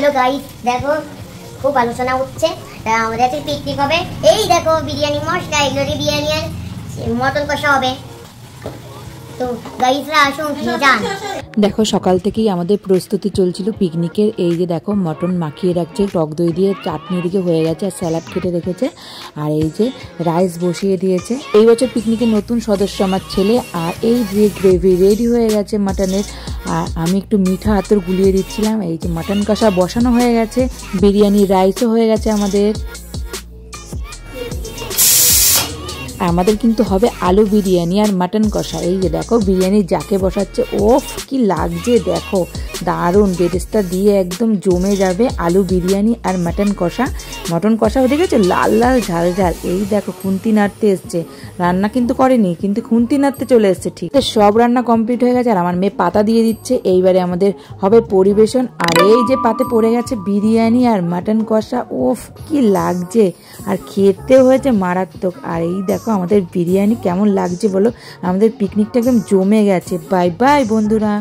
Hello guys, দেখো খুব আলোচনা হচ্ছে। আমাদের আজকে পিকনিক হবে। এই দেখো বিরিয়ানি মশলা, এগুলো বিরিয়ানি আর মটন কষা হবে। তো গাইসরা আসুন খেয়ে যান। দেখো সকাল থেকেই আমাদের প্রস্তুতি চলছিল পিকনিকের। এই যে দেখো মটন মাখিয়ে রাখছে, টক দই দিয়ে চাটনি দিকে হয়ে গেছে, আর স্যালাড কেটে রেখেছে, আর এই যে রাইস বসিয়ে দিয়েছে। এই বছর পিকনিকের নতুন সদস্য আমার ছেলে। আর এই যে গ্রেভি রেডি হয়ে গেছে মাটনের, আর আমি একটু মিঠা আতর গুলিয়ে দিচ্ছিলাম। এই যে মাটন কষা বসানো হয়ে গেছে, বিরিয়ানি রাইসও হয়ে গেছে আমাদের। আমাদের কিন্তু হবে আলু বিরিয়ানি আর মাটন কষা। এই যে দেখো বিরিয়ানি যাকে বসাচ্ছে, ওফ কি লাগছে দেখো, দারুণ বেরেস্তা দিয়ে একদম জমে যাবে আলু বিরিয়ানি আর মাটন কষা। মটন কষা হয়ে গেছে লাল লাল ঝাল ঝাল। এই দেখো খুন্তি নাড়তে এসছে, রান্না কিন্তু করেনি, কিন্তু খুন্তি নাড়তে চলে এসছে। ঠিক সব রান্না কমপ্লিট হয়ে গেছে, আর আমার মেয়ে পাতা দিয়ে দিচ্ছে। এইবারে আমাদের হবে পরিবেশন। আর এই যে পাতে পড়ে গেছে বিরিয়ানি আর মাটন কষা, ওফ কি লাগছে, আর খেতেও হয়েছে মারাত্মক। আর এই দেখো আমাদের বিরিয়ানি কেমন লাগছে বলো, আমাদের পিকনিকটা একদম জমে গেছে। বাই বাই বন্ধুরা।